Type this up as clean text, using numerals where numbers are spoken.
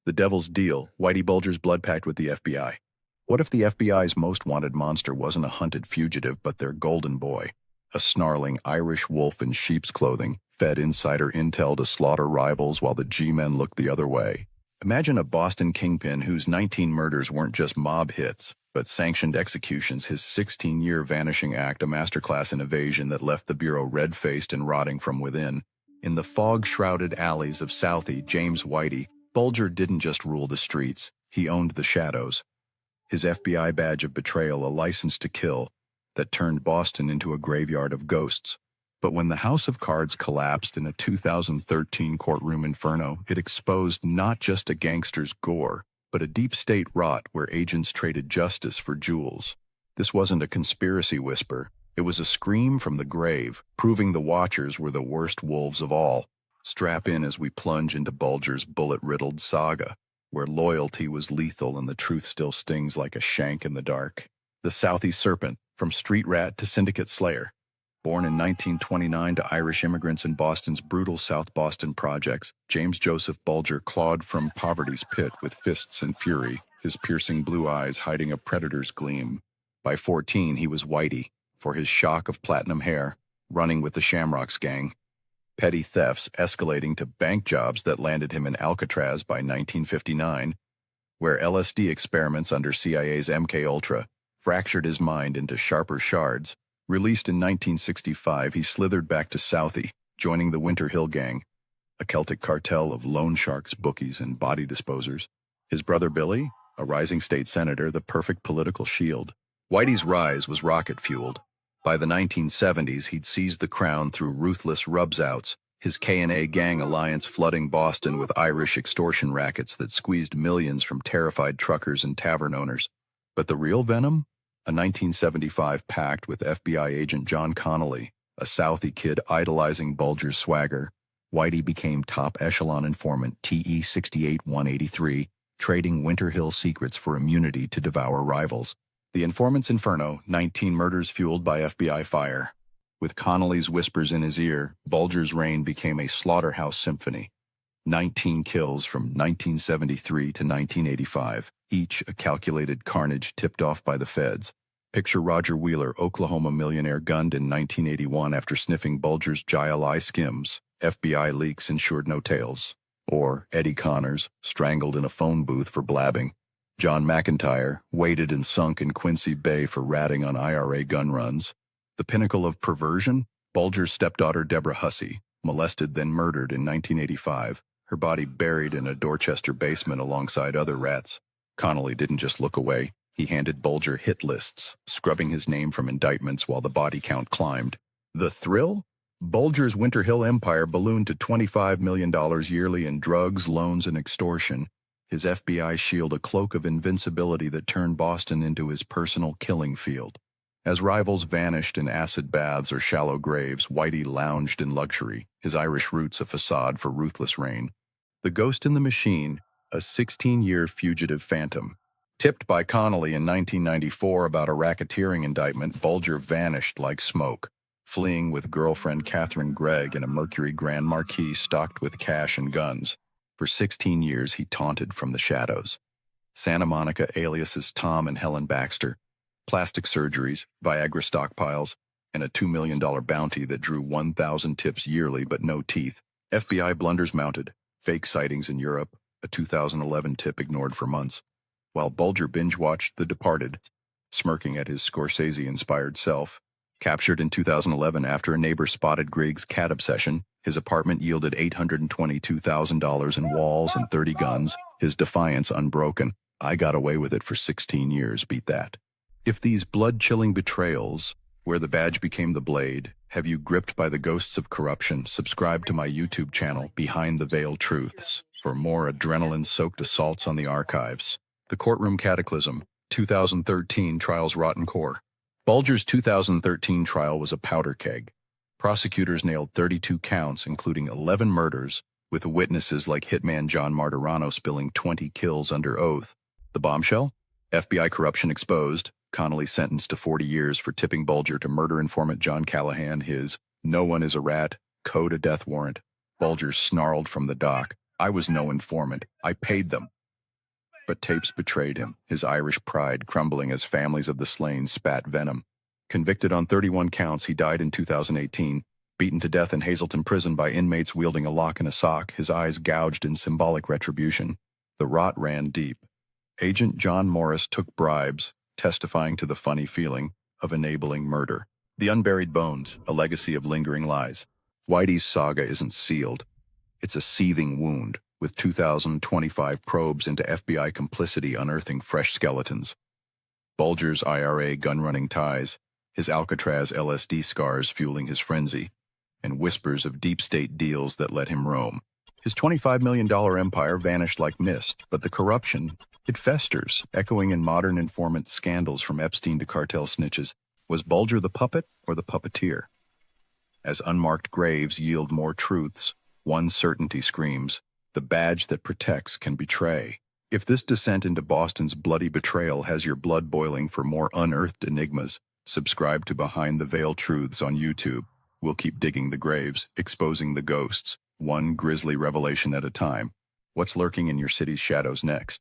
The Devil's Deal, Whitey Bulger's blood pact with the FBI. What if the FBI's most wanted monster wasn't a hunted fugitive but their golden boy? A snarling Irish wolf in sheep's clothing, fed insider intel to slaughter rivals while the G-men looked the other way. Imagine a Boston kingpin whose 19 murders weren't just mob hits, but sanctioned executions, his 16-year vanishing act a masterclass in evasion that left the Bureau red-faced and rotting from within. In the fog-shrouded alleys of Southie, James Whitey Bulger didn't just rule the streets, he owned the shadows. His FBI badge of betrayal, a license to kill, that turned Boston into a graveyard of ghosts. But when the House of Cards collapsed in a 2013 courtroom inferno, it exposed not just a gangster's gore, but a deep state rot where agents traded justice for jewels. This wasn't a conspiracy whisper. It was a scream from the grave, proving the Watchers were the worst wolves of all. Strap in as we plunge into Bulger's bullet-riddled saga, where loyalty was lethal and the truth still stings like a shank in the dark. The Southie Serpent, from street rat to syndicate slayer. Born in 1929 to Irish immigrants in Boston's brutal South Boston projects, James Joseph Bulger clawed from poverty's pit with fists and fury, his piercing blue eyes hiding a predator's gleam. By 14, he was Whitey, for his shock of platinum hair, running with the Shamrocks gang. Petty thefts escalating to bank jobs that landed him in Alcatraz by 1959, where LSD experiments under CIA's MK-Ultra fractured his mind into sharper shards. Released in 1965, he slithered back to Southie, joining the Winter Hill Gang, a Celtic cartel of loan sharks, bookies, and body disposers. His brother Billy, a rising state senator, the perfect political shield. Whitey's rise was rocket-fueled. By the 1970s, he'd seized the crown through ruthless rubs-outs, his K&A gang alliance flooding Boston with Irish extortion rackets that squeezed millions from terrified truckers and tavern owners. But the real venom? A 1975 pact with FBI agent John Connolly, a Southie kid idolizing Bulger's swagger. Whitey became top echelon informant TE 68183, trading Winter Hill secrets for immunity to devour rivals. The informant's inferno, 19 murders fueled by FBI fire. With Connolly's whispers in his ear, Bulger's reign became a slaughterhouse symphony. 19 kills from 1973 to 1985, each a calculated carnage tipped off by the feds. Picture Roger Wheeler, Oklahoma millionaire, gunned in 1981 after sniffing Bulger's Jai skims. FBI leaks ensured no tails. Or Eddie Connors, strangled in a phone booth for blabbing. John McIntyre, weighted and sunk in Quincy Bay for ratting on IRA gun runs. The pinnacle of perversion? Bulger's stepdaughter Deborah Hussey, molested then murdered in 1985, her body buried in a Dorchester basement alongside other rats. Connolly didn't just look away. He handed Bulger hit lists, scrubbing his name from indictments while the body count climbed. The thrill? Bulger's Winter Hill empire ballooned to $25 million yearly in drugs, loans, and extortion. His FBI shield a cloak of invincibility that turned Boston into his personal killing field. As rivals vanished in acid baths or shallow graves, Whitey lounged in luxury, his Irish roots a facade for ruthless reign. The ghost in the machine, a 16-year fugitive phantom. Tipped by Connolly in 1994 about a racketeering indictment, Bulger vanished like smoke, fleeing with girlfriend Catherine Gregg in a Mercury Grand Marquis stocked with cash and guns. For 16 years, he taunted from the shadows. Santa Monica aliases Tom and Helen Baxter, plastic surgeries, Viagra stockpiles, and a $2 million bounty that drew 1,000 tips yearly but no teeth. FBI blunders mounted, fake sightings in Europe, a 2011 tip ignored for months, while Bulger binge-watched The Departed, smirking at his Scorsese-inspired self. Captured in 2011 after a neighbor spotted Grigg's cat obsession, his apartment yielded $822,000 in walls and 30 guns, his defiance unbroken. I got away with it for 16 years, beat that. If these blood-chilling betrayals, where the badge became the blade, have you gripped by the ghosts of corruption, subscribe to my YouTube channel, Behind the Veil Truths, for more adrenaline-soaked assaults on the archives. The Courtroom Cataclysm, 2013 Trial's Rotten Core. Bulger's 2013 trial was a powder keg. Prosecutors nailed 32 counts, including 11 murders, with witnesses like hitman John Martirano spilling 20 kills under oath. The bombshell? FBI corruption exposed. Connolly sentenced to 40 years for tipping Bulger to murder informant John Callahan his "no one is a rat" code a death warrant. Bulger snarled from the dock, I was no informant. I paid them. But tapes betrayed him, his Irish pride crumbling as families of the slain spat venom. Convicted on 31 counts, he died in 2018, beaten to death in Hazleton prison by inmates wielding a lock and a sock, his eyes gouged in symbolic retribution. The rot ran deep. Agent John Morris took bribes, testifying to the funny feeling of enabling murder. The Unburied Bones, a legacy of lingering lies. Whitey's saga isn't sealed. It's a seething wound, with 2,025 probes into FBI complicity unearthing fresh skeletons. Bulger's IRA gun-running ties, his Alcatraz LSD scars fueling his frenzy, and whispers of deep state deals that let him roam. His $25 million empire vanished like mist, but the corruption, it festers, echoing in modern informant scandals from Epstein to cartel snitches. Was Bulger the puppet or the puppeteer? As unmarked graves yield more truths, one certainty screams, the badge that protects can betray. If this descent into Boston's bloody betrayal has your blood boiling for more unearthed enigmas, subscribe to Behind the Veil Truths on YouTube. We'll keep digging the graves, exposing the ghosts, one grisly revelation at a time. What's lurking in your city's shadows next?